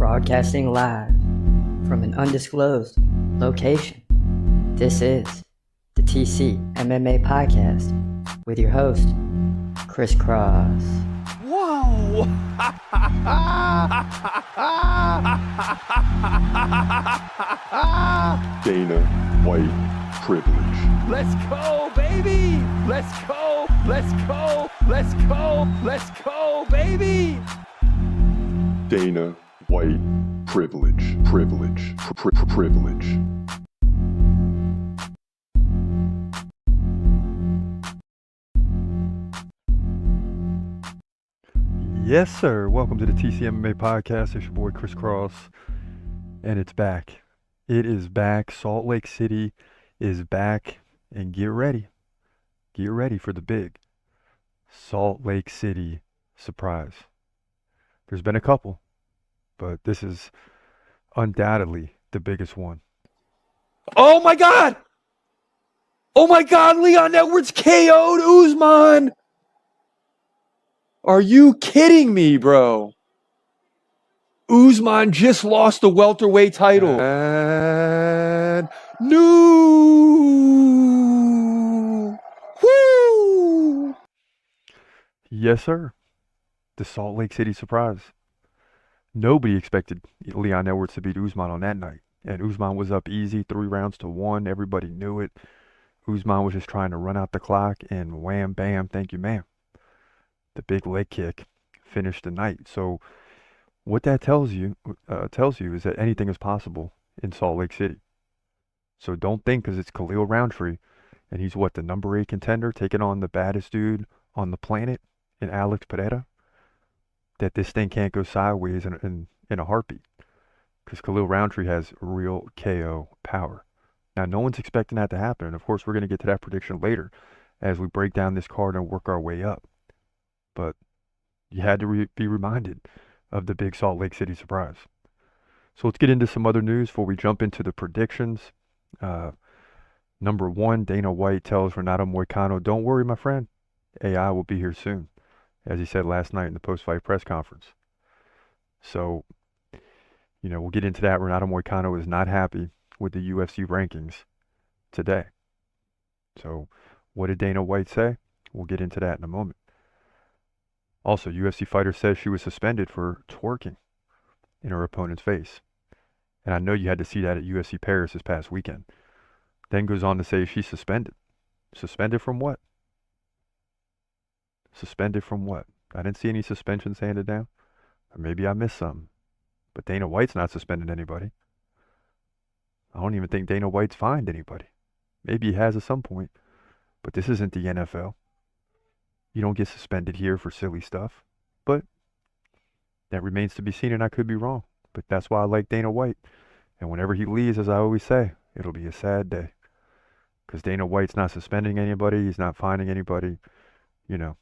broadcasting live from an undisclosed location. This is the TCMMA podcast with your host, Chris Cross. Whoa! Dana White privilege. Let's go, baby! Let's go! Let's go! Let's go! Let's go, baby! Dana White privilege. Privilege. Privilege. Yes, sir. Welcome to the TCMMA podcast. It's your boy Chris Cross, and it's back. It is back. Salt Lake City is back, and get ready. Get ready for the big Salt Lake City surprise. There's been a couple, but this is undoubtedly the biggest one. Oh my God! Oh my God! Leon Edwards KO'd Usman! Are you kidding me, bro? Usman just lost the welterweight title. And new. Woo! Yes, sir. The Salt Lake City surprise. Nobody expected Leon Edwards to beat Usman on that night. And Usman was up easy, 3-1. Everybody knew it. Usman was just trying to run out the clock, and wham, bam, thank you, ma'am. The big leg kick finished the night. So what that tells you is that anything is possible in Salt Lake City. So don't think because it's Khalil Rountree, and he's the number 8 contender, taking on the baddest dude on the planet in Alex Pereira, that this thing can't go sideways in a heartbeat. Because Khalil Rountree has real KO power. Now, no one's expecting that to happen. And of course, we're going to get to that prediction later as we break down this card and work our way up. But you had to be reminded of the big Salt Lake City surprise. So let's get into some other news before we jump into the predictions. Number 1, Dana White tells Renato Moicano, "Don't worry, my friend. AI will be here soon," as he said last night in the post-fight press conference. So, we'll get into that. Renato Moicano is not happy with the UFC rankings today. So what did Dana White say? We'll get into that in a moment. Also, UFC fighter says she was suspended for twerking in her opponent's face. And I know you had to see that at UFC Paris this past weekend. Then goes on to say she's suspended. Suspended from what? Suspended from what? I didn't see any suspensions handed down. Or maybe I missed something. But Dana White's not suspending anybody. I don't even think Dana White's fined anybody. Maybe he has at some point. But this isn't the NFL. You don't get suspended here for silly stuff. But that remains to be seen, and I could be wrong. But that's why I like Dana White. And whenever he leaves, as I always say, it'll be a sad day. Because Dana White's not suspending anybody. He's not fining anybody. And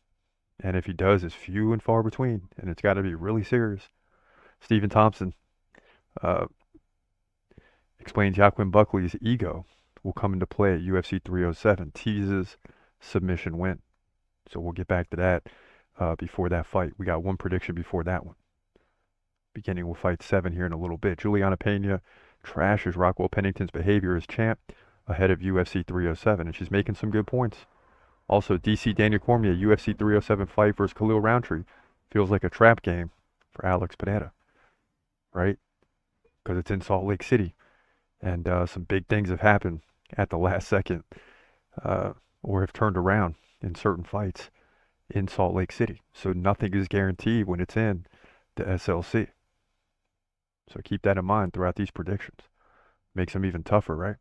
if he does, it's few and far between. And it's got to be really serious. Stephen Thompson explains Joaquin Buckley's ego will come into play at UFC 307. Teases submission win. So we'll get back to that before that fight. We got one prediction before that one. Beginning with fight 7 here in a little bit. Juliana Pena trashes Rockwell Pennington's behavior as champ ahead of UFC 307. And she's making some good points. Also, DC Daniel Cormier, UFC 307 fight versus Khalil Rountree. Feels like a trap game for Alex Pereira. Right? Because it's in Salt Lake City. And some big things have happened at the last second. Or have turned around in certain fights in Salt Lake City. So nothing is guaranteed when it's in the SLC. So keep that in mind throughout these predictions. Makes them even tougher, right?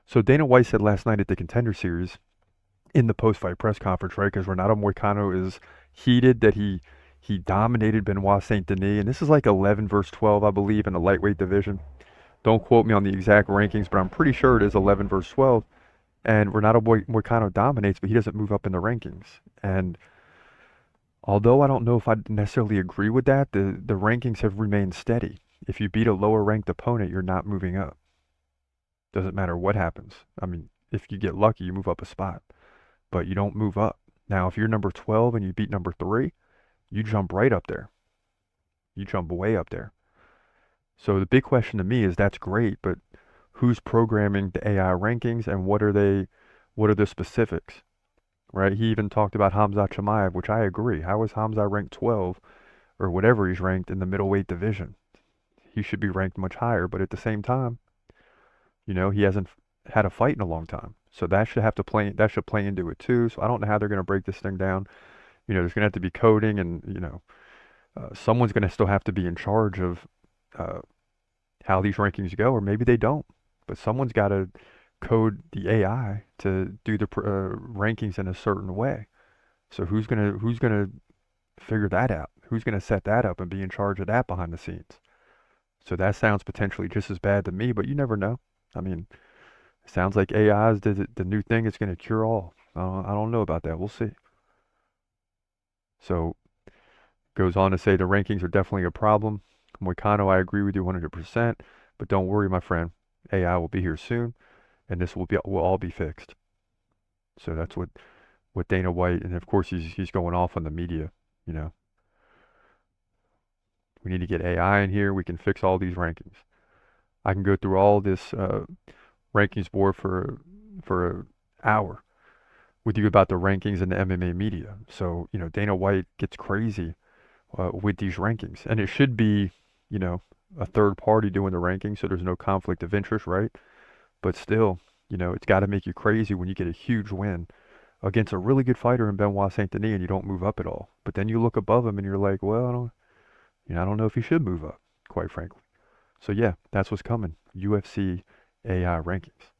So Dana White said last night at the Contender Series in the post-fight press conference, right? Because Renato Moicano is heated that he dominated Benoit Saint Denis. And this is like 11 versus 12, I believe, in the lightweight division. Don't quote me on the exact rankings, but I'm pretty sure it is 11 versus 12. And Renato Moicano dominates, but he doesn't move up in the rankings. And although I don't know if I necessarily agree with that, the rankings have remained steady. If you beat a lower ranked opponent, you're not moving up. Doesn't matter what happens. I mean, if you get lucky, you move up a spot. But you don't move up. Now, if you're number 12 and you beat number 3, you jump right up there. You jump way up there. So the big question to me is that's great, but who's programming the AI rankings and what are the specifics, right? He even talked about Hamza Chimaev, which I agree. How is Hamza ranked 12 or whatever he's ranked in the middleweight division? He should be ranked much higher, but at the same time, he hasn't had a fight in a long time. So that should play into it too. So I don't know how they're going to break this thing down. There's going to have to be coding and, someone's going to still have to be in charge of uh, how these rankings go, or maybe they don't. But someone's got to code the AI to do the rankings in a certain way. So who's gonna figure that out? Who's gonna set that up and be in charge of that behind the scenes? So that sounds potentially just as bad to me, but you never know. I mean, it sounds like AI is the new thing. It's gonna cure all. I don't know about that. We'll see. So goes on to say the rankings are definitely a problem. Moicano, I agree with you 100%, but don't worry, my friend. AI will be here soon, and this will all be fixed. So that's what Dana White, and of course he's going off on the media. You know, we need to get AI in here. We can fix all these rankings. I can go through all this rankings board for an hour with you about the rankings in the MMA media. So Dana White gets crazy with these rankings, and it should be a third party doing the rankings, so there's no conflict of interest, right? But still, it's got to make you crazy when you get a huge win against a really good fighter in Benoit Saint Denis and you don't move up at all. But then you look above him and you're like, well, I don't know if he should move up, quite frankly. So yeah, that's what's coming. UFC AI rankings.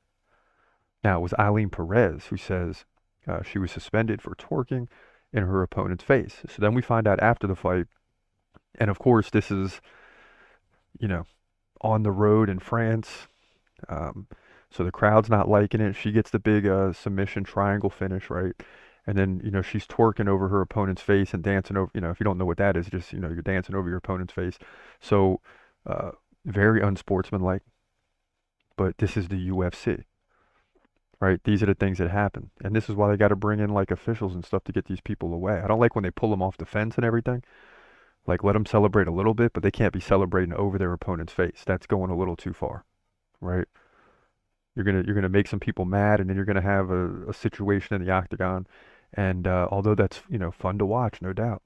Now it was Eileen Perez who says she was suspended for twerking in her opponent's face. So then we find out after the fight, and of course this is, on the road in France. So the crowd's not liking it. She gets the big submission triangle finish, right? And then, she's twerking over her opponent's face and dancing over, if you don't know what that is, just, you're dancing over your opponent's face. So very unsportsmanlike. But this is the UFC, right? These are the things that happen. And this is why they got to bring in like officials and stuff to get these people away. I don't like when they pull them off the fence and everything. Like, let them celebrate a little bit, but they can't be celebrating over their opponent's face. That's going a little too far, right? You're gonna make some people mad, and then you're gonna have a situation in the octagon. And although that's fun to watch, no doubt,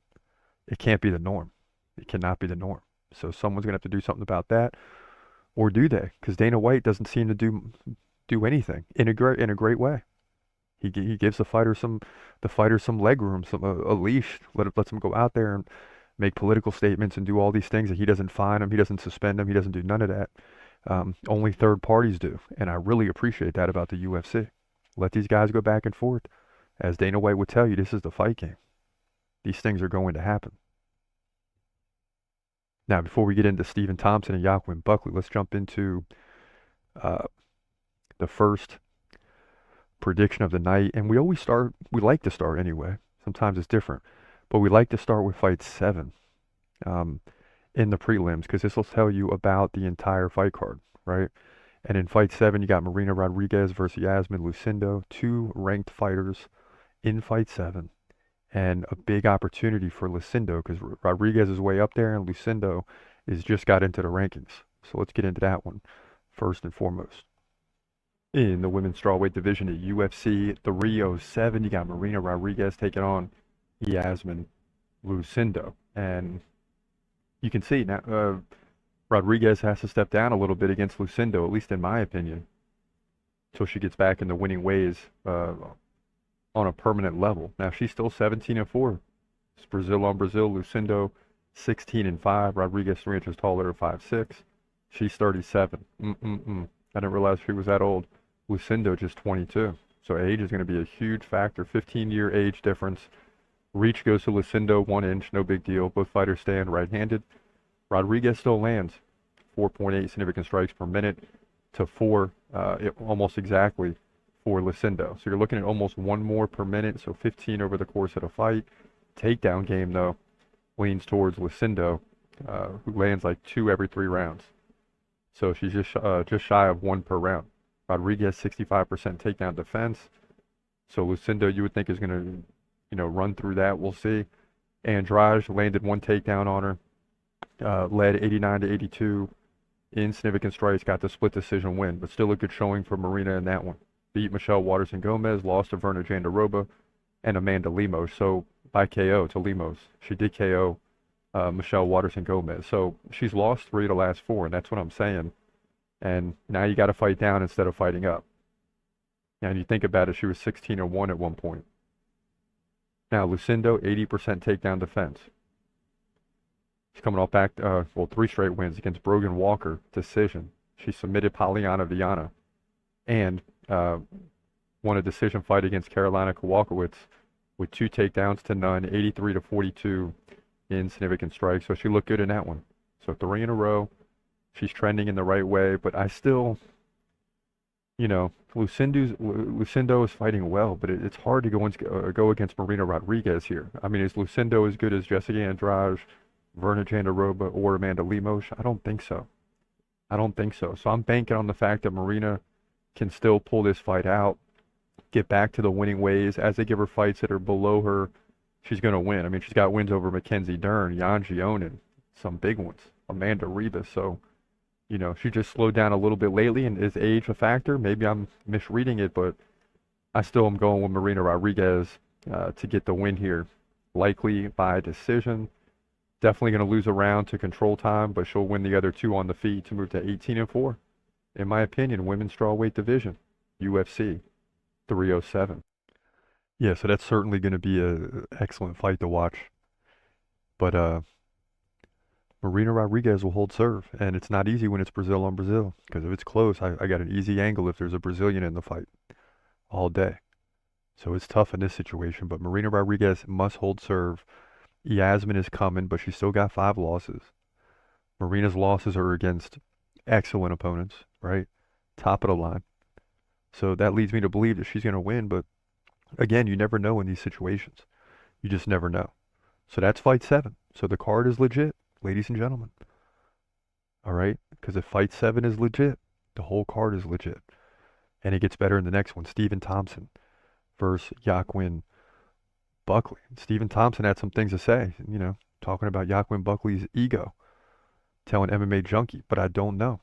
it can't be the norm. It cannot be the norm. So someone's gonna have to do something about that, or do they? Because Dana White doesn't seem to do anything in a great way. He gives the fighter some leg room, a leash, lets them go out there and make political statements and do all these things, and he doesn't fine them, he doesn't suspend them, he doesn't do none of that. Only third parties do, and I really appreciate that about the UFC. Let these guys go back and forth. As Dana White would tell you, this is the fight game. These things are going to happen. Now, before we get into Stephen Thompson and Joaquin Buckley, let's jump into the first prediction of the night. And we like to start anyway. Sometimes it's different. But we like to start with fight 7 in the prelims, because this will tell you about the entire fight card, right? And in fight 7, you got Marina Rodriguez versus Yasmin Lucindo, 2 ranked fighters in fight 7. And a big opportunity for Lucindo, because Rodriguez is way up there and Lucindo is just got into the rankings. So let's get into that one first and foremost. In the women's strawweight division at UFC 307, you got Marina Rodriguez taking on Yasmin Lucindo. And you can see now Rodriguez has to step down a little bit against Lucindo, at least in my opinion, until she gets back in the winning ways on a permanent level. Now she's still 17-4. It's Brazil on Brazil. Lucindo 16-5. Rodriguez 3 inches taller, 5'6". She's 37. I didn't realize she was that old. Lucindo just 22. So age is going to be a huge factor. 15-year age difference. Reach goes to Lucindo, 1 inch, no big deal. Both fighters stand right-handed. Rodriguez still lands 4.8 significant strikes per minute to 4, almost exactly, for Lucindo. So you're looking at almost 1 more per minute, so 15 over the course of the fight. Takedown game, though, leans towards Lucindo, who lands like 2 every 3 rounds. So she's just shy of 1 per round. Rodriguez 65% takedown defense. So Lucindo, you would think, is going to run through that. We'll see. Andrade landed 1 takedown on her, led 89-82 in significant strikes, got the split decision win, but still a good showing for Marina in that one. Beat Michelle Waterson-Gomez, lost to Verna Jandiroba and Amanda Lemos. So by KO to Lemos. She did KO Michelle Waterson-Gomez. So she's lost 3 of the last 4, and that's what I'm saying. And now you got to fight down instead of fighting up. And you think about it, she was 16-1 at one point. Now Lucindo, 80% takedown defense. She's coming off back, 3 straight wins against Brogan Walker, decision. She submitted Polyana Viana and won a decision fight against Carolina Kowalkiewicz with 2 takedowns to none, 83-42 in significant strikes. So she looked good in that one. So 3 in a row. She's trending in the right way, but I still, Lucindo is fighting well, but it's hard to go against Marina Rodriguez here. I mean, is Lucindo as good as Jessica Andrade, Verna Jandiroba, or Amanda Lemos? I don't think so. So I'm banking on the fact that Marina can still pull this fight out, get back to the winning ways. As they give her fights that are below her, she's going to win. I mean, she's got wins over Mackenzie Dern, Yan Gionin, some big ones, Amanda Ribas. So, she just slowed down a little bit lately, and is age a factor? Maybe I'm misreading it, but I still am going with Marina Rodriguez to get the win here, likely by decision. Definitely going to lose a round to control time, but she'll win the other 2 on the feet to move to 18-4. In my opinion, women's strawweight division, UFC 307. Yeah, so that's certainly going to be an excellent fight to watch. But Marina Rodriguez will hold serve, and it's not easy when it's Brazil on Brazil, because if it's close, I got an easy angle if there's a Brazilian in the fight all day. So it's tough in this situation, but Marina Rodriguez must hold serve. Yasmin is coming, but she's still got 5 losses. Marina's losses are against excellent opponents, right? Top of the line. So that leads me to believe that she's going to win, but again, you never know in these situations. You just never know. So that's fight 7. So the card is legit, ladies and gentlemen. All right? Because if fight 7 is legit, the whole card is legit. And it gets better in the next one. Stephen Thompson versus Joaquin Buckley. Stephen Thompson had some things to say, talking about Joaquin Buckley's ego, telling MMA Junkie, but I don't know.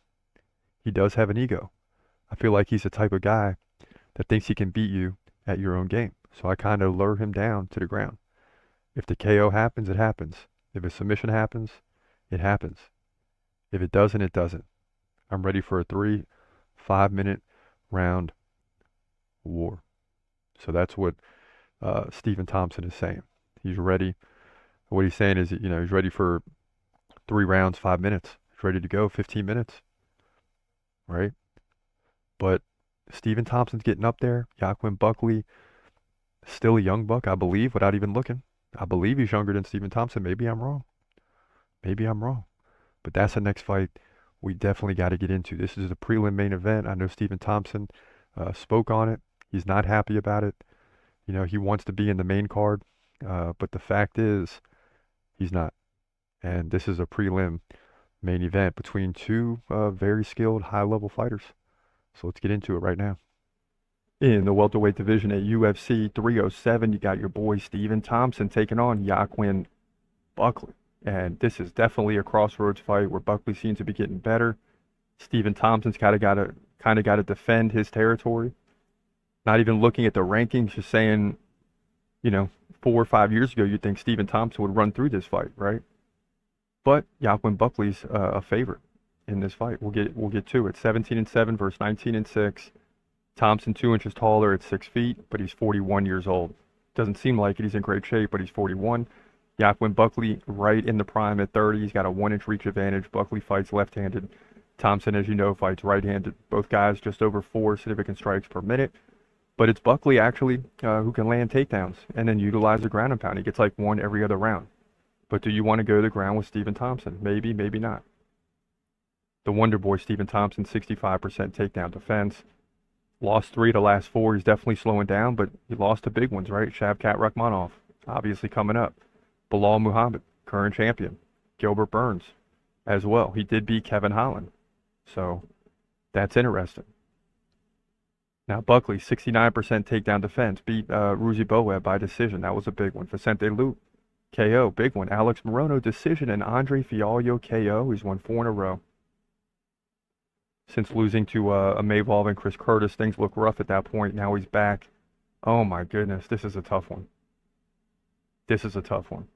He does have an ego. I feel like he's the type of guy that thinks he can beat you at your own game. So I kind of lure him down to the ground. If the KO happens, it happens. If a submission happens, it happens. If it doesn't, it doesn't. I'm ready for a 3-5-minute round war. So that's what Stephen Thompson is saying. He's ready. What he's saying is, he's ready for 3 rounds, 5 minutes. He's ready to go, 15 minutes. Right? But Stephen Thompson's getting up there. Joaquin Buckley, still a young buck, I believe, without even looking. I believe he's younger than Stephen Thompson. Maybe I'm wrong. But that's the next fight we definitely got to get into. This is the prelim main event. I know Stephen Thompson spoke on it. He's not happy about it. He wants to be in the main card, but the fact is he's not. And this is a prelim main event between 2 very skilled, high-level fighters. So let's get into it right now. In the welterweight division at UFC 307, you got your boy Stephen Thompson taking on Joaquin Buckley. And this is definitely a crossroads fight where Buckley seems to be getting better. Stephen Thompson's kind of got to defend his territory. Not even looking at the rankings, just saying, 4 or 5 years ago, you'd think Stephen Thompson would run through this fight, right? But Joaquin Buckley's a favorite in this fight. We'll get to it. 17-7 versus 19-6. Thompson 2 inches taller at 6 feet, but he's 41 years old. Doesn't seem like it. He's in great shape, but he's 41. Joaquin Buckley right in the prime at 30. He's got a 1-inch reach advantage. Buckley fights left-handed. Thompson, as you know, fights right-handed. Both guys just over 4 significant strikes per minute. But it's Buckley actually who can land takedowns and then utilize the ground and pound. He gets like 1 every other round. But do you want to go to the ground with Stephen Thompson? Maybe, maybe not. The Wonder Boy, Stephen Thompson, 65% takedown defense. Lost 3 to last 4. He's definitely slowing down, but he lost the big ones, right? Shavkat Rakhmonov, obviously coming up. Bilal Muhammad, current champion. Gilbert Burns as well. He did beat Kevin Holland. So that's interesting. Now Buckley, 69% takedown defense. Beat Ruzi Boeb by decision. That was a big one. Vicente Luque, KO, big one. Alex Morono, decision. And Andre Fialho, KO. He's won 4 in a row. Since losing to a Mavov and Chris Curtis, things look rough at that point. Now he's back. Oh my goodness, this is a tough one. This is a tough one.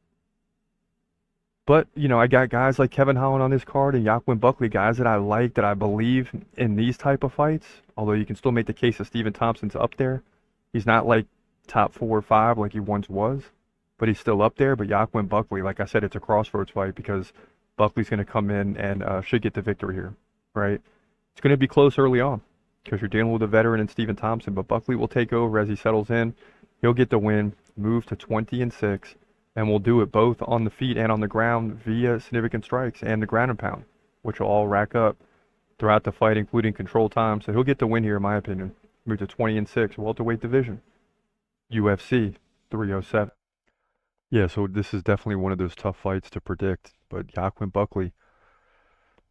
But, you know, I got guys like Kevin Holland on this card and Joaquin Buckley, guys that I like, that I believe in these type of fights. Although you can still make the case that Stephen Thompson's up there. He's not like top 4 or 5 like he once was, but he's still up there. But Joaquin Buckley, like I said, it's a crossroads fight because Buckley's going to come in and should get the victory here, right? It's going to be close early on because you're dealing with a veteran in Stephen Thompson, but Buckley will take over as he settles in. He'll get the win, move to 20-6. And we'll do it both on the feet and on the ground via significant strikes and the ground and pound, which will all rack up throughout the fight, including control time. So he'll get the win here, in my opinion. Move to 20-6, welterweight division, UFC 307. Yeah, so this is definitely one of those tough fights to predict. But Joaquin Buckley,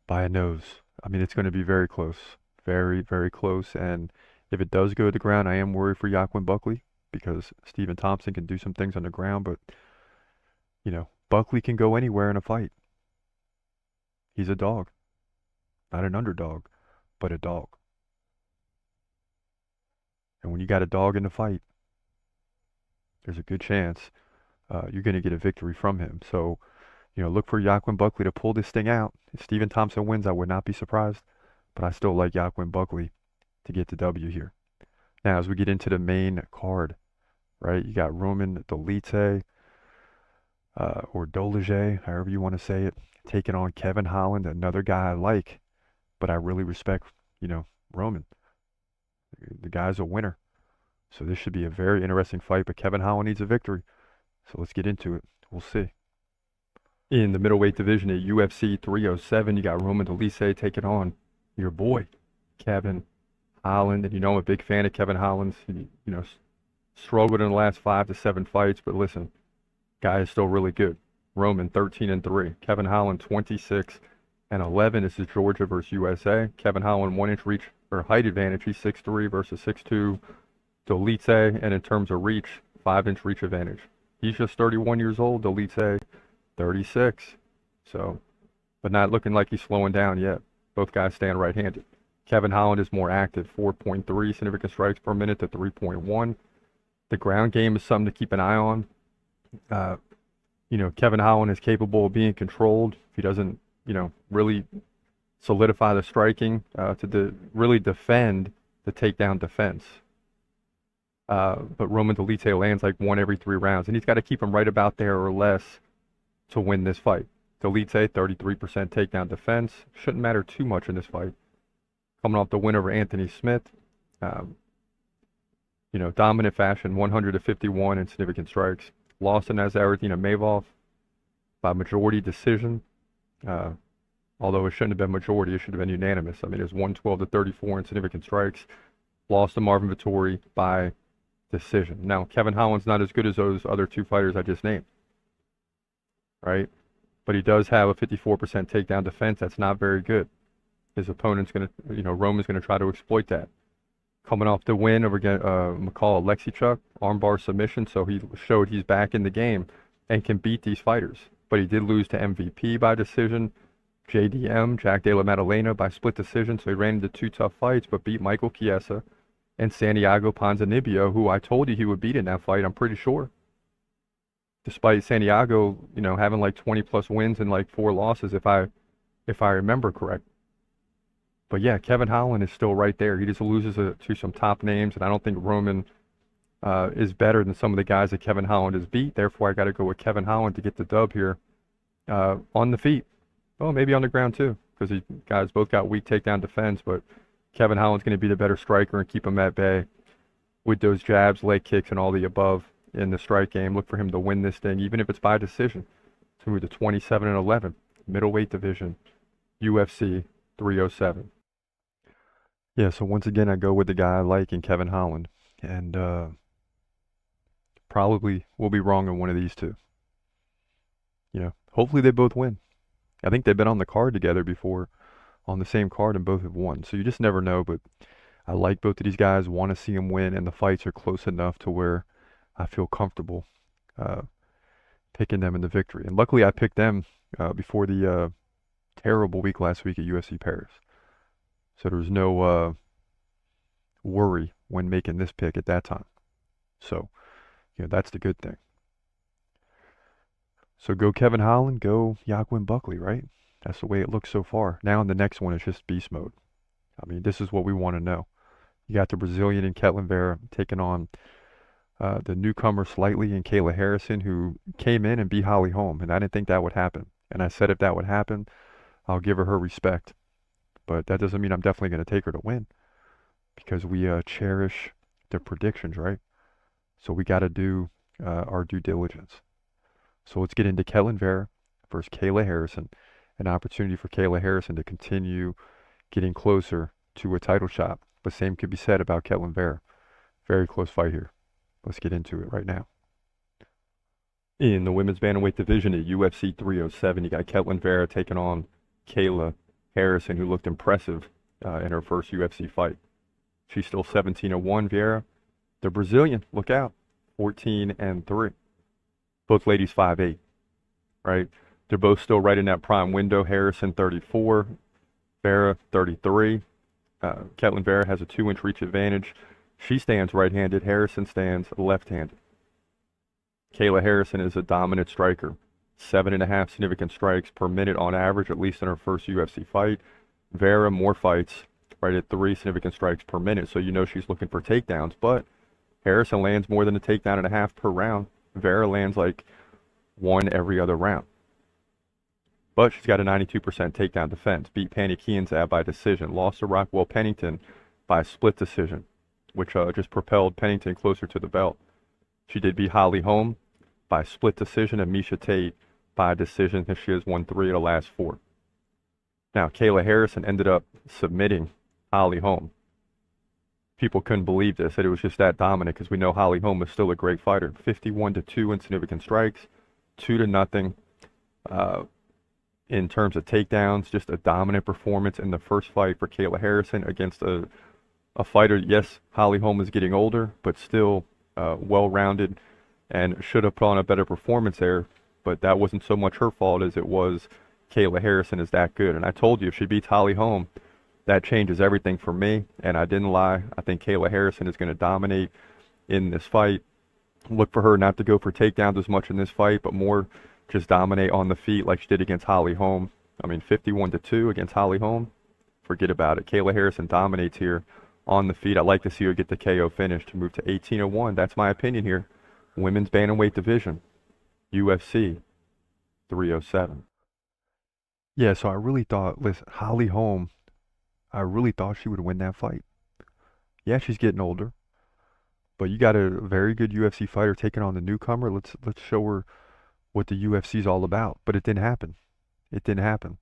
by a nose. I mean, it's going to be very close. Very, very close. And if it does go to the ground, I am worried for Joaquin Buckley because Stephen Thompson can do some things on the ground, but you know, Buckley can go anywhere in a fight. He's a dog. Not an underdog, but a dog. And when you got a dog in the fight, there's a good chance you're going to get a victory from him. So, you know, look for Joaquin Buckley to pull this thing out. If Stephen Thompson wins, I would not be surprised. But I still like Joaquin Buckley to get the W here. Now, as we get into the main card, right, you got Roman Dolidze, or Dolidze, however you want to say it, taking on Kevin Holland, another guy I like, but I really respect, you know, Roman. The guy's a winner. So this should be a very interesting fight, but Kevin Holland needs a victory. So let's get into it. We'll see. In the middleweight division at UFC 307, you got Roman Dolidze taking on your boy, Kevin Holland. And you know I'm a big fan of Kevin Holland's. He, you know, struggled in the last 5 to 7 fights, but listen, guy is still really good. Roman 13-3. Kevin Holland 26-11. This is Georgia versus USA. Kevin Holland 1-inch reach or height advantage. He's 6'3" versus 6'2". Dolidze, and in terms of reach, 5-inch reach advantage. He's just 31 years old. Dolidze 36. So, but not looking like he's slowing down yet. Both guys stand right-handed. Kevin Holland is more active, 4.3 significant strikes per minute to 3.1. The ground game is something to keep an eye on. You know, Kevin Holland is capable of being controlled if he doesn't, you know, really solidify the striking to really defend the takedown defense. But Roman Dolidze lands like 1 every 3 rounds, and he's got to keep him right about there or less to win this fight. Dolidze, 33% takedown defense. Shouldn't matter too much in this fight. Coming off the win over Anthony Smith. You know, dominant fashion, 100-51 in significant strikes. Lost to Nazarethina Mavov by majority decision. Although it shouldn't have been majority, it should have been unanimous. I mean, it was 112-34 in significant strikes. Lost to Marvin Vettori by decision. Now, Kevin Holland's not as good as those other 2 fighters I just named, right? But he does have a 54% takedown defense. That's not very good. His opponent's going to, you know, Roman's going to try to exploit that. Coming off the win over McCall Alexichuk, armbar submission, so he showed he's back in the game and can beat these fighters. But he did lose to MVP by decision, JDM, Jack Della Maddalena, by split decision, so he ran into 2 tough fights, but beat Michael Chiesa and Santiago Ponzinibbio, who I told you he would beat in that fight, I'm pretty sure. Despite Santiago, you know, having like 20-plus wins and like 4 losses, if I remember correct. But yeah, Kevin Holland is still right there. He just loses to some top names, and I don't think Roman is better than some of the guys that Kevin Holland has beat. Therefore, I got to go with Kevin Holland to get the dub here on the feet. Oh, maybe on the ground too, because these guys both got weak takedown defense, but Kevin Holland's going to be the better striker and keep him at bay with those jabs, leg kicks, and all the above in the strike game. Look for him to win this thing, even if it's by decision. So move to 27-11, middleweight division, UFC 307. Yeah, so once again, I go with the guy I like in Kevin Holland, and probably will be wrong on one of these 2. You know, hopefully they both win. I think they've been on the card together before, on the same card, and both have won. So you just never know, but I like both of these guys, want to see them win, and the fights are close enough to where I feel comfortable picking them in the victory. And luckily I picked them before the terrible week last week at UFC Paris. So there's no worry when making this pick at that time. So, that's the good thing. So go Kevin Holland, go Joaquin Buckley, right? That's the way it looks so far. Now in the next one, it's just beast mode. I mean, this is what we want to know. You got the Brazilian in Ketlin Vera taking on the newcomer slightly in Kayla Harrison, who came in and beat Holly Holm, and I didn't think that would happen. And I said if that would happen, I'll give her respect. But that doesn't mean I'm definitely going to take her to win, because we cherish the predictions, right? So we got to do our due diligence. So let's get into Ketlin Vera versus Kayla Harrison. An opportunity for Kayla Harrison to continue getting closer to a title shot. But same could be said about Ketlin Vera. Very close fight here. Let's get into it right now. In the women's bantamweight division at UFC 307, you got Ketlin Vera taking on Kayla Harrison, who looked impressive in her first UFC fight. She's still 17-1, Vera. The Brazilian, look out, 14-3. Both ladies 5'8", right? They're both still right in that prime window. Harrison 34, Vera 33. Ketlin Vera has a 2-inch reach advantage. She stands right-handed. Harrison stands left-handed. Kayla Harrison is a dominant striker. 7.5 significant strikes per minute on average, at least in her first UFC fight. Vera, more fights, right at 3 significant strikes per minute. So you know she's looking for takedowns. But Harrison lands more than a takedown and a half per round. Vera lands like 1 every other round. But she's got a 92% takedown defense. Beat Pannie Kianzad by decision. Lost to Rockwell Pennington by split decision, which just propelled Pennington closer to the belt. She did beat Holly Holm by split decision and Miesha Tate by decision, and she has won 3 of the last 4. Now, Kayla Harrison ended up submitting Holly Holm. People couldn't believe this, that it was just that dominant, because we know Holly Holm is still a great fighter. 51-2 in significant strikes, 2-0 in terms of takedowns. Just a dominant performance in the first fight for Kayla Harrison against a fighter. Yes, Holly Holm is getting older, but still well-rounded, and should have put on a better performance there. But that wasn't so much her fault as it was Kayla Harrison is that good. And I told you, if she beats Holly Holm, that changes everything for me, and I didn't lie. I think Kayla Harrison is going to dominate in this fight. Look for her not to go for takedowns as much in this fight, but more just dominate on the feet like she did against Holly Holm. I mean, 51-2 against Holly Holm. Forget about it. Kayla Harrison dominates here on the feet. I'd like to see her get the KO finish to move to 18-1. That's my opinion here. Women's bantamweight division, UFC 307. Yeah, so I really thought, listen, Holly Holm, I really thought she would win that fight. Yeah, she's getting older, but you got a very good UFC fighter taking on the newcomer. Let's show her what the UFC is all about. But it didn't happen. It didn't happen.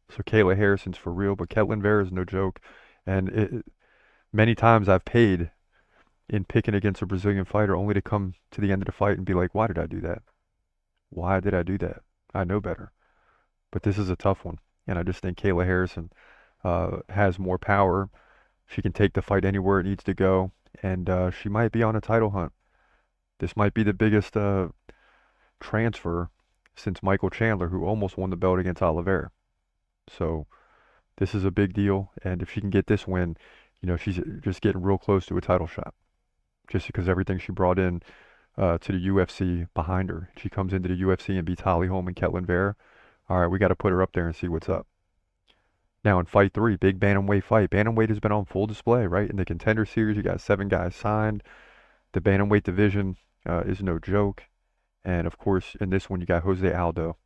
So Kayla Harrison's for real, but Ketlin Vera is no joke. And many times I've paid in picking against a Brazilian fighter only to come to the end of the fight and be like, why did I do that? Why did I do that? I know better. But this is a tough one. And I just think Kayla Harrison has more power. She can take the fight anywhere it needs to go. And she might be on a title hunt. This might be the biggest transfer since Michael Chandler, who almost won the belt against Oliveira. So this is a big deal. And if she can get this win, you know, she's just getting real close to a title shot. Just because everything she brought in to the UFC behind her. She comes into the UFC and beats Holly Holm and Ketlin Vera. All right, we got to put her up there and see what's up. Now in fight 3, big bantamweight fight. Bantamweight has been on full display, right? In the contender series, you got 7 guys signed. The bantamweight division is no joke. And of course, in this one, you got Jose Aldo,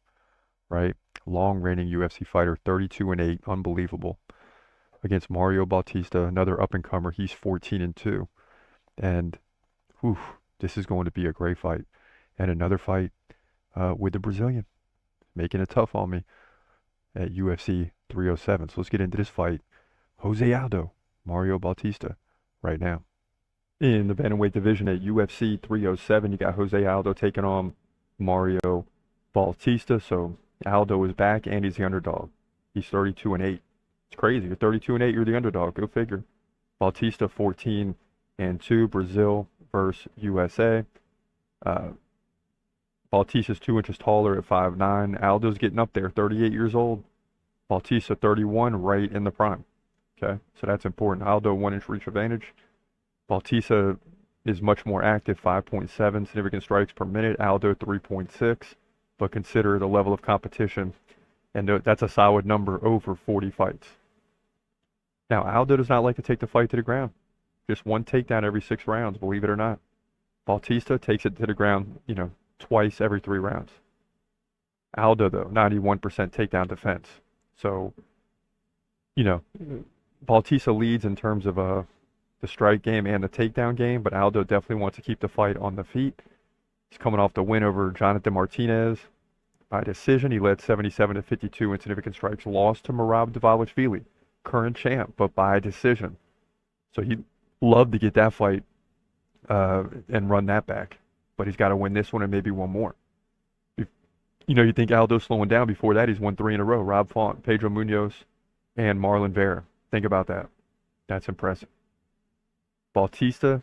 right? Long reigning UFC fighter, 32-8, unbelievable. Against Mario Bautista, another up-and-comer. He's 14-2. And whew, this is going to be a great fight. And another fight with the Brazilian, making it tough on me at UFC 307. So let's get into this fight. Jose Aldo, Mario Bautista, right now. In the bantamweight division at UFC 307, you got Jose Aldo taking on Mario Bautista. So Aldo is back and he's the underdog. He's 32-8. It's crazy. You're 32-8, you're the underdog. Go figure. Bautista 14-2, Brazil versus USA. Bautista's 2 inches taller at 5'9". Aldo's getting up there, 38 years old. Bautista 31, right in the prime. Okay, so that's important. Aldo 1-inch reach advantage. Bautista is much more active, 5.7 significant strikes per minute. Aldo 3.6, but consider the level of competition, and that's a solid number over 40 fights. Now, Aldo does not like to take the fight to the ground. Just one takedown every 6 rounds, believe it or not. Bautista takes it to the ground, twice every 3 rounds. Aldo, though, 91% takedown defense. So, Bautista leads in terms of the strike game and the takedown game, but Aldo definitely wants to keep the fight on the feet. He's coming off the win over Jonathan Martinez by decision. He led 77-52 in significant strikes, lost to Merab Dvalishvili, current champ, but by decision. So he'd love to get that fight and run that back, but he's got to win this one and maybe one more. You think Aldo's slowing down. Before that, he's won 3 in a row. Rob Font, Pedro Munoz, and Marlon Vera. Think about that. That's impressive. Bautista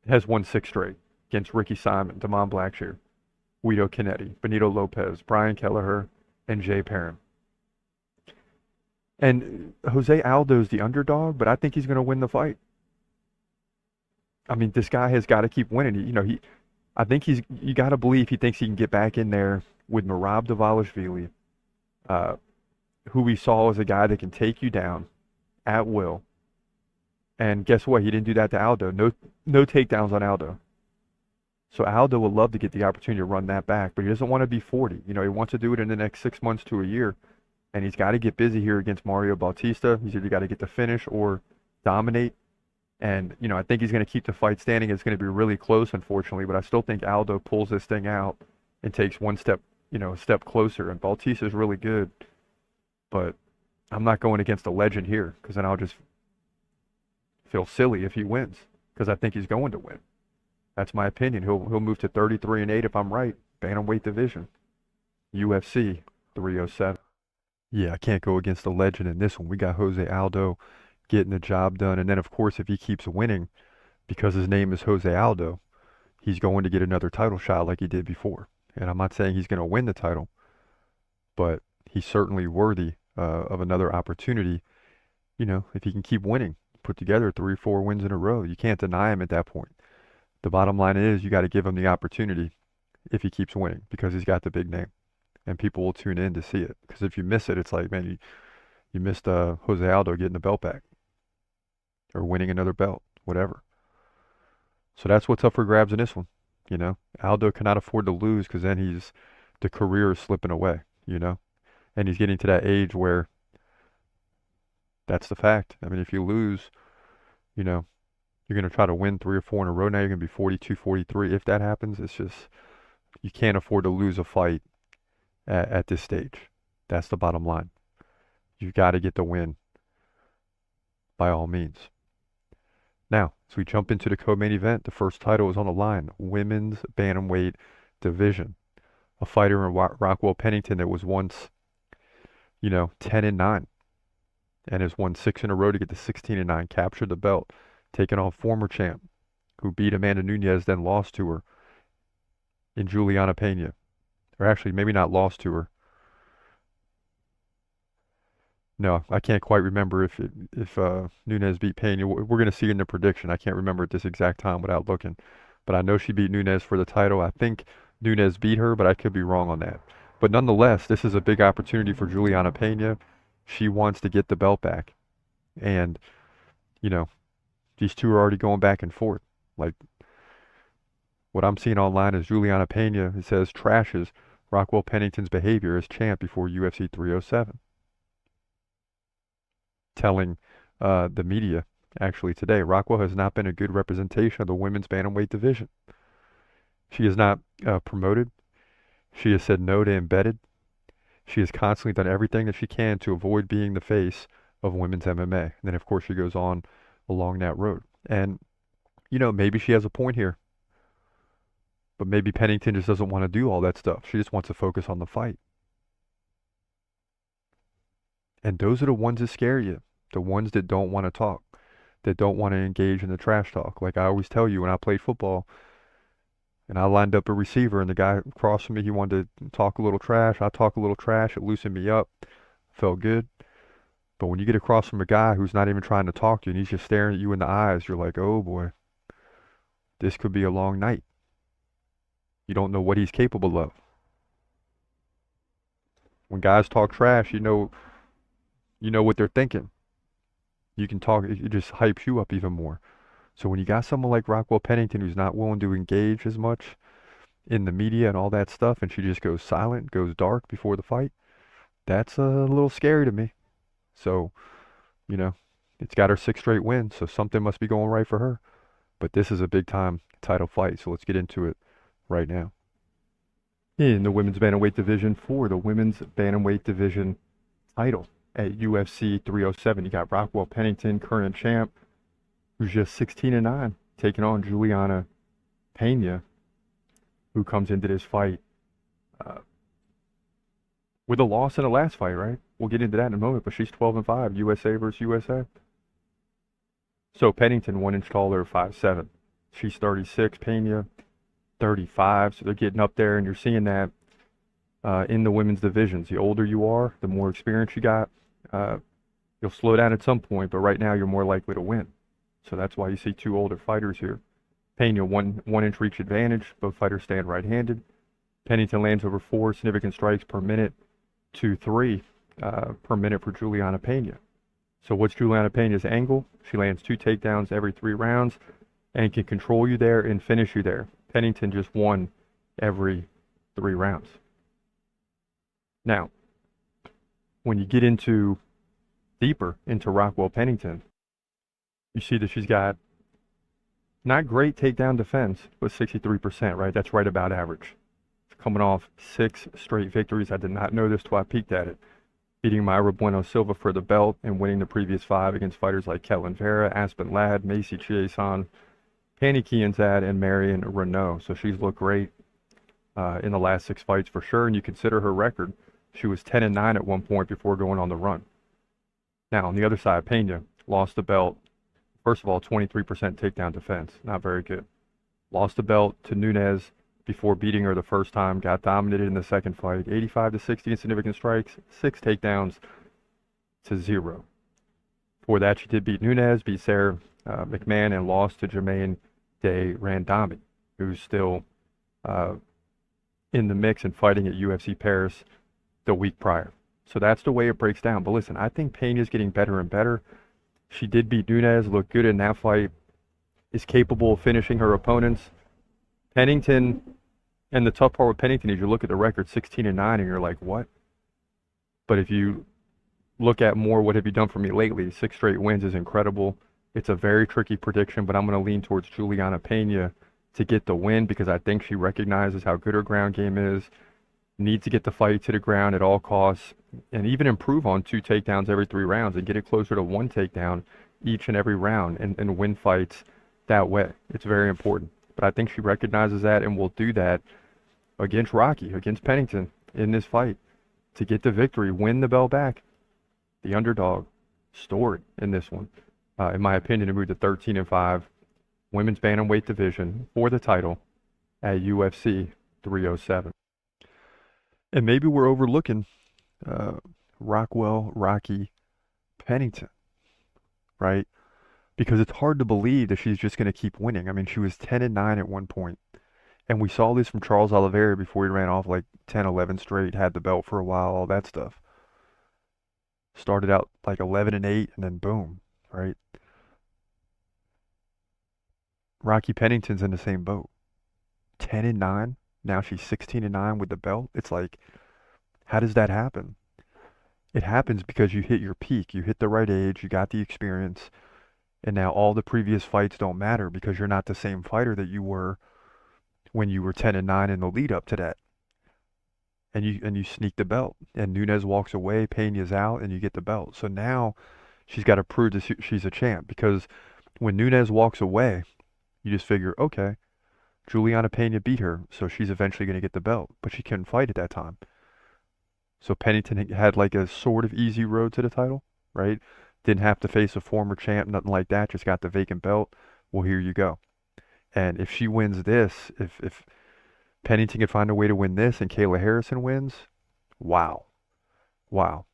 has won 6 straight against Ricky Simon, Damon Blackshear, Guido Canetti, Benito Lopez, Brian Kelleher, and Jay Perrin. And Jose Aldo's the underdog, but I think he's going to win the fight. I mean, this guy has got to keep winning. I think you got to believe he thinks he can get back in there with Merab Dvalishvili, who we saw as a guy that can take you down at will. And guess what? He didn't do that to Aldo. No takedowns on Aldo. So Aldo would love to get the opportunity to run that back, but he doesn't want to be 40. He wants to do it in the next 6 months to a year. And he's got to get busy here against Mario Bautista. He's either got to get the finish or dominate. And, I think he's going to keep the fight standing. It's going to be really close, unfortunately, but I still think Aldo pulls this thing out and takes one step, a step closer. And Bautista's really good, but I'm not going against a legend here because then I'll just feel silly if he wins because I think he's going to win. That's my opinion. He'll move to 33-8 if I'm right. Bantamweight division, UFC 307. Yeah, I can't go against the legend in this one. We got Jose Aldo getting the job done. And then, of course, if he keeps winning, because his name is Jose Aldo, he's going to get another title shot like he did before. And I'm not saying he's going to win the title, but he's certainly worthy of another opportunity, if he can keep winning, put together 3 or 4 wins in a row. You can't deny him at that point. The bottom line is you got to give him the opportunity if he keeps winning because he's got the big name. And people will tune in to see it. Because if you miss it, it's like, man, you missed Jose Aldo getting the belt back. Or winning another belt, whatever. So that's what's up for grabs in this one. Aldo cannot afford to lose because then the career is slipping away, And he's getting to that age where that's the fact. I mean, if you lose, you're going to try to win 3 or 4 in a row. Now you're going to be 42, 43. If that happens, it's just, you can't afford to lose a fight at this stage. That's the bottom line. You've got to get the win by all means. Now, as we jump into the co-main event, the first title is on the line, women's bantamweight division. A fighter in Rockwell Pennington that was once, 10-9 and has won 6 in a row to get to 16-9, captured the belt, taking on former champ who beat Amanda Nunes, then lost to her in Juliana Pena. Or actually, maybe not lost to her. No, I can't quite remember if Nunes beat Pena. We're going to see in the prediction. I can't remember at this exact time without looking. But I know she beat Nunes for the title. I think Nunes beat her, but I could be wrong on that. But nonetheless, this is a big opportunity for Juliana Pena. She wants to get the belt back. And, these two are already going back and forth. Like, what I'm seeing online is Juliana Pena, it says, trashes Rockwell Pennington's behavior as champ before UFC 307. Telling the media, actually today, Rockwell has not been a good representation of the women's bantamweight division. She is not promoted. She has said no to embedded. She has constantly done everything that she can to avoid being the face of women's MMA. And then, of course, she goes on along that road. And, maybe she has a point here. But maybe Pennington just doesn't want to do all that stuff. She just wants to focus on the fight. And those are the ones that scare you. The ones that don't want to talk. That don't want to engage in the trash talk. Like I always tell you when I played football, And I lined up a receiver, and the guy across from me, he wanted to talk a little trash. I talk a little trash. It loosened me up. Felt good. But when you get across from a guy who's not even trying to talk to you and he's just staring at you in the eyes, you're like, oh boy, this could be a long night. You don't know what he's capable of. When guys talk trash, you know what they're thinking. You can talk, it just hypes you up even more. So when you got someone like Rockwell Pennington who's not willing to engage as much in the media and all that stuff, and she just goes silent, goes dark before the fight, that's a little scary to me. So, it's got her 6 straight wins, so something must be going right for her. But this is a big time title fight, so let's get into it right now. In the women's bantamweight division for the women's bantamweight division title at UFC 307, you got Rockwell Pennington, current champ, who's just 16-9, taking on Juliana Pena, who comes into this fight with a loss in the last fight, right? We'll get into that in a moment, but she's 12-5, USA versus USA. So Pennington, 1 inch taller, 5'7". She's 36, Pena 35, so they're getting up there, and you're seeing that in the women's divisions. The older you are, the more experience you got. You'll slow down at some point, but right now you're more likely to win. So that's why you see 2 older fighters here. Pena, 1 inch reach advantage. Both fighters stand right-handed. Pennington lands over 4 significant strikes per minute to 3 per minute for Juliana Pena. So what's Juliana Pena's angle? She lands 2 takedowns every 3 rounds and can control you there and finish you there. Pennington just won every 3 rounds. Now, when you get deeper into Rockwell Pennington, you see that she's got not great takedown defense, but 63%, right? That's right about average. She's coming off 6 straight victories. I did not know this till I peeked at it. Beating Mayra Bueno Silva for the belt and winning the previous 5 against fighters like Kellen Vera, Aspen Ladd, Macy Chiasson, Penny Kianzad, and Marion Renault. So she's looked great in the last 6 fights for sure. And you consider her record, she was 10-9 at one point before going on the run. Now, on the other side, Pena lost the belt. First of all, 23% takedown defense. Not very good. Lost the belt to Nunes before beating her the first time. Got dominated in the second fight. 85-60 in significant strikes. 6 takedowns to 0. Before that, she did beat Nunes, beat Sarah McMahon, and lost to Jermaine De Randami, who's still in the mix and fighting at UFC Paris the week prior. So that's the way it breaks down. But listen, I think Pena's getting better and better. She did beat Nunes, looked good in that fight, is capable of finishing her opponents. Pennington, and the tough part with Pennington is you look at the record, 16-9, and you're like, what? But if you look at more, what have you done for me lately? 6 straight wins is incredible. It's a very tricky prediction, but I'm going to lean towards Juliana Pena to get the win because I think she recognizes how good her ground game is, needs to get the fight to the ground at all costs, and even improve on 2 takedowns every 3 rounds and get it closer to 1 takedown each and every round and win fights that way. It's very important. But I think she recognizes that and will do that against against Pennington in this fight to get the victory, win the belt back. The underdog story in this one, in my opinion, to move to 13-5 women's bantamweight division for the title at UFC 307. And maybe we're overlooking Rocky Pennington, right? Because it's hard to believe that she's just going to keep winning. I mean, she was 10-9 at one point. And we saw this from Charles Oliveira before he ran off like 10-11 straight, had the belt for a while, all that stuff. Started out like 11-8 and then boom, right? Rocky Pennington's in the same boat. 10-9. Now she's 16-9 with the belt. It's like, how does that happen? It happens because you hit your peak. You hit the right age. You got the experience. And now all the previous fights don't matter because you're not the same fighter that you were when you were 10-9 in the lead up to that. And you sneak the belt. And Nunes walks away, Pena's out, and you get the belt. So now she's got to prove that she's a champ. Because when Nunes walks away, you just figure, okay, Juliana Pena beat her, so she's eventually going to get the belt. But she couldn't fight at that time. So Pennington had like a sort of easy road to the title, right? Didn't have to face a former champ, nothing like that. Just got the vacant belt. Well, here you go. And if she wins this, if Pennington can find a way to win this and Kayla Harrison wins, wow. Wow.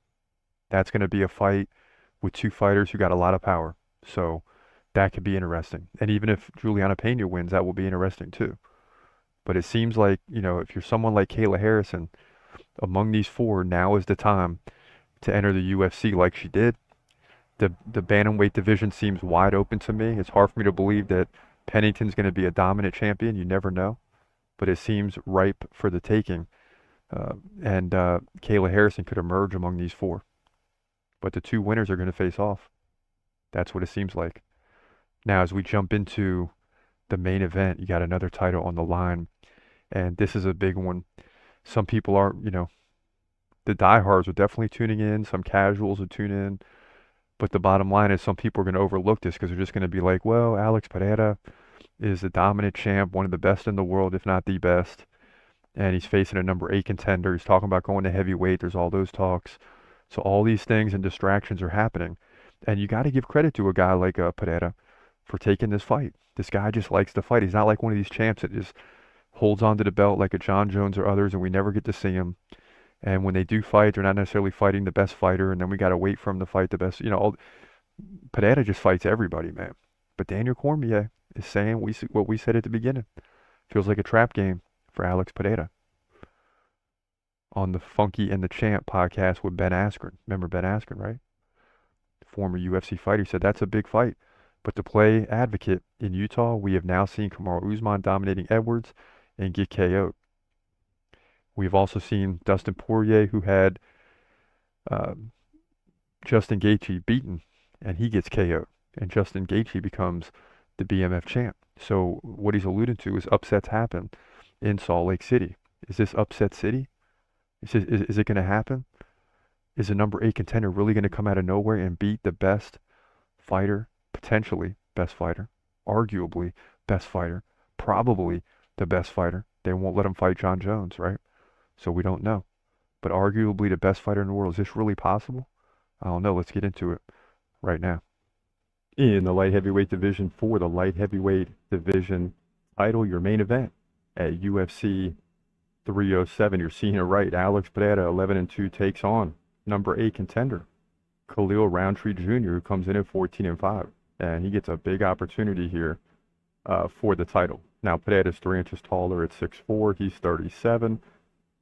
That's going to be a fight with two fighters who got a lot of power. So that could be interesting. And even if Juliana Pena wins, that will be interesting too. But it seems like, if you're someone like Kayla Harrison, among these four, now is the time to enter the UFC like she did. The bantamweight division seems wide open to me. It's hard for me to believe that Pennington's going to be a dominant champion. You never know. But it seems ripe for the taking. And Kayla Harrison could emerge among these four. But the two winners are going to face off. That's what it seems like. Now, as we jump into the main event, you got another title on the line. And this is a big one. Some people are, the diehards are definitely tuning in. Some casuals will tune in. But the bottom line is some people are going to overlook this because they're just going to be like, well, Alex Pereira is the dominant champ, one of the best in the world, if not the best. And he's facing a number 8 contender. He's talking about going to heavyweight. There's all those talks. So all these things and distractions are happening. And you got to give credit to a guy like Pereira for taking this fight. This guy just likes to fight. He's not like one of these champs that just holds onto the belt like a John Jones or others, and we never get to see him. And when they do fight, they're not necessarily fighting the best fighter, and then we got to wait for him to fight the best. Pereira just fights everybody, man. But Daniel Cormier is saying what we said at the beginning. Feels like a trap game for Alex Pereira. On the Funky and the Champ podcast with Ben Askren. Remember Ben Askren, right? Former UFC fighter. He said that's a big fight. But to play advocate in Utah, we have now seen Kamaru Usman dominating Edwards and get KO'd. We've also seen Dustin Poirier, who had Justin Gaethje beaten, and he gets KO'd. And Justin Gaethje becomes the BMF champ. So what he's alluding to is upsets happen in Salt Lake City. Is this upset city? Is it going to happen? Is a number 8 contender really going to come out of nowhere and beat the best fighter, potentially best fighter, arguably best fighter, probably the best fighter? They won't let him fight John Jones, right? So we don't know. But arguably the best fighter in the world. Is this really possible? I don't know. Let's get into it right now. In the light heavyweight division, for the light heavyweight division title, your main event at UFC 307. You're seeing it right. Alex Pereira, 11-2, takes on number 8 contender Khalil Rountree Jr., who comes in at 14-5, and he gets a big opportunity here for the title. Now Pereira's 3 inches taller at 6'4". He's 37.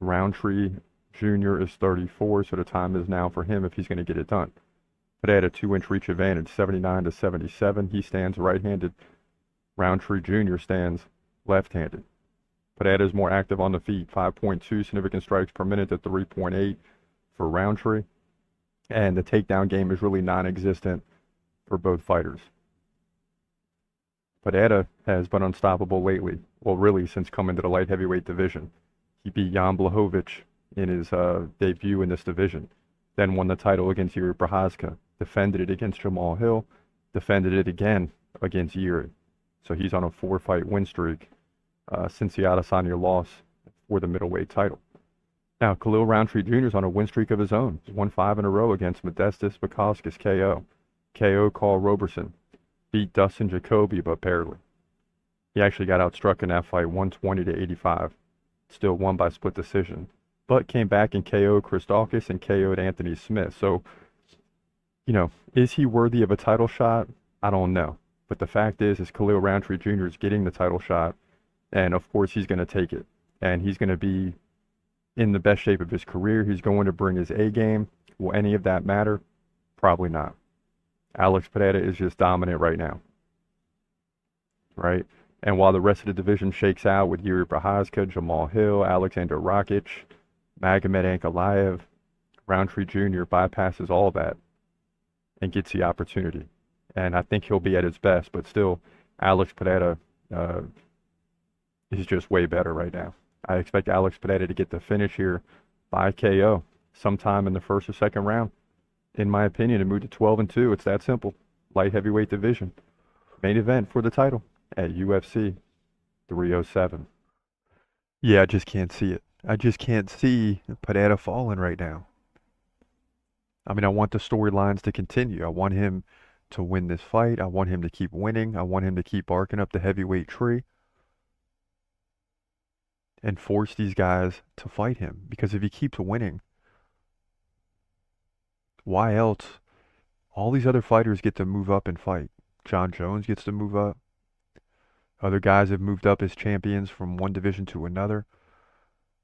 Rountree Jr. is 34, so the time is now for him if he's going to get it done. Pereira 2-inch reach advantage, 79-77. He stands right-handed. Rountree Jr. stands left-handed. Pereira is more active on the feet, 5.2 significant strikes per minute to 3.8 for Rountree. And the takedown game is really non-existent for both fighters. Pereira has been unstoppable lately. Well, really, since coming to the light heavyweight division. He beat Jan Blachowicz in his debut in this division. Then won the title against Yuri Prochazka. Defended it against Jamal Hill. Defended it again against Yuri. So he's on a 4-fight win streak since the Adesanya loss for the middleweight title. Now, Khalil Rountree Jr. is on a win streak of his own. He's won 5 in a row against Modestas Bukauskas KO. KO Carl Roberson. Beat Dustin Jacoby, but barely. He actually got outstruck in that fight, 120-85. Still won by split decision. But came back and KO'd Chris Daukaus and KO'd Anthony Smith. So, is he worthy of a title shot? I don't know. But the fact is Khalil Rountree Jr. is getting the title shot. And, of course, he's going to take it. And he's going to be in the best shape of his career. He's going to bring his A game. Will any of that matter? Probably not. Alex Pereira is just dominant right now. Right? And while the rest of the division shakes out with Yuri Prochazka, Jamal Hill, Alexander Rakic, Magomed Ankalaev, Rountree Jr. bypasses all that and gets the opportunity. And I think he'll be at his best, but still, Alex Pereira is just way better right now. I expect Alex Pereira to get the finish here by KO sometime in the first or second round, in my opinion, and move to 12-2. It's that simple. Light heavyweight division. Main event for the title at UFC 307. Yeah, I just can't see it. I just can't see Pereira falling right now. I mean, I want the storylines to continue. I want him to win this fight. I want him to keep winning. I want him to keep barking up the heavyweight tree and force these guys to fight him. Because if he keeps winning, why else? All these other fighters get to move up and fight. John Jones gets to move up. Other guys have moved up as champions from one division to another.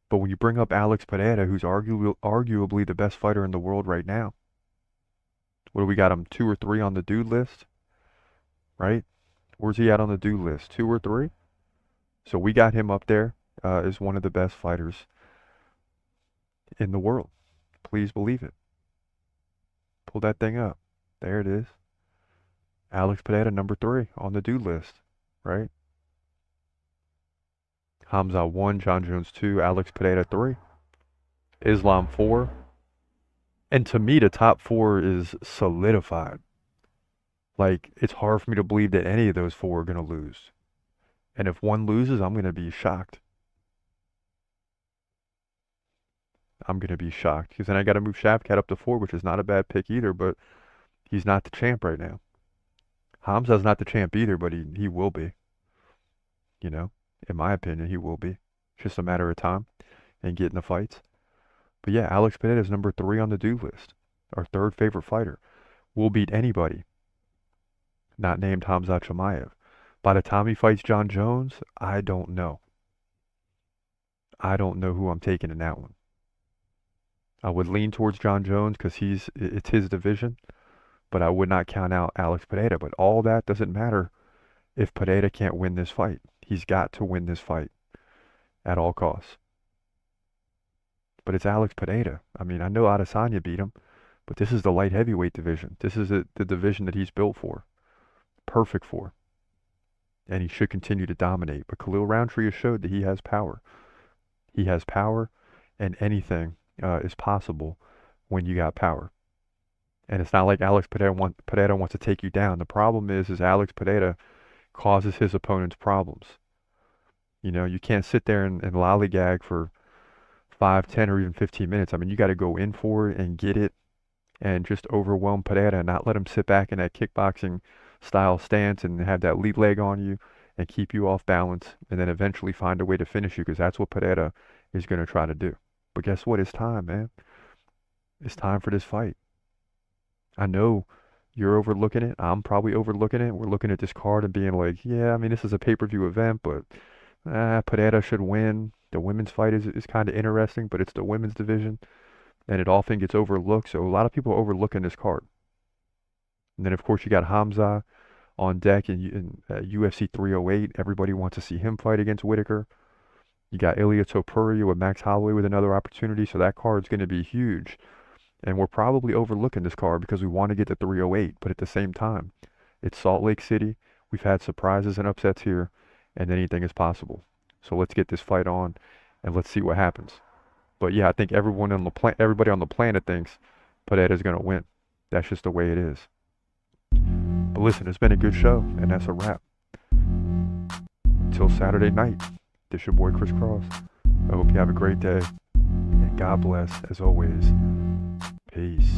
But when you bring up Alex Pereira, who's arguably the best fighter in the world right now, what do we got him, 2 or 3 on the dude list? Right? Where's he at on the dude list? 2 or 3? So we got him up there as one of the best fighters in the world. Please believe it. Pull that thing up. There it is. Alex Pereira, number 3 on the dude list. Right? Hamza 1, John Jones 2, Alex Pereira 3, Islam 4. And to me, the top 4 is solidified. Like, it's hard for me to believe that any of those 4 are going to lose. And if one loses, I'm going to be shocked. I'm going to be shocked. Because then I got to move Shavkat up to 4, which is not a bad pick either, but he's not the champ right now. Hamza's not the champ either, but he will be. You know? In my opinion, he will be. It's just a matter of time and getting the fights. But yeah, Alex Pereira is number 3 on the dude list. Our 3rd favorite fighter. Will beat anybody not named Hamza Chimaev. By the time he fights John Jones, I don't know. I don't know who I'm taking in that one. I would lean towards John Jones because it's his division. But I would not count out Alex Pereira. But all that doesn't matter if Pereira can't win this fight. He's got to win this fight at all costs. But it's Alex Pereira. I mean, I know Adesanya beat him, but this is the light heavyweight division. This is the division that he's built for. Perfect for. And he should continue to dominate. But Khalil Rountree has showed that he has power. He has power, and anything is possible when you got power. And it's not like Alex Pereira wants to take you down. The problem is Alex Pereira causes his opponents problems. You know, you can't sit there and lollygag for 5, 10, or even 15 minutes. I mean, you got to go in for it and get it and just overwhelm Pereira and not let him sit back in that kickboxing style stance and have that lead leg on you and keep you off balance and then eventually find a way to finish you, because that's what Pereira is going to try to do. But guess what? It's time, man. It's time for this fight. I know you're overlooking it. I'm probably overlooking it. We're looking at this card and being like, yeah, I mean, this is a pay-per-view event, but Pereira should win. The women's fight is kind of interesting, but it's the women's division, and it often gets overlooked. So a lot of people are overlooking this card. And then, of course, you got Hamza on deck in UFC 308. Everybody wants to see him fight against Whitaker. You got Ilia Topuria with Max Holloway with another opportunity. So that card's going to be huge. And we're probably overlooking this card because we want to get to 308. But at the same time, it's Salt Lake City. We've had surprises and upsets here, and anything is possible. So let's get this fight on, and let's see what happens. But yeah, I think everybody on the planet thinks Pereira's going to win. That's just the way it is. But listen, it's been a good show, and that's a wrap. Until Saturday night, this your boy Chris Cross. I hope you have a great day, and God bless, as always. Peace.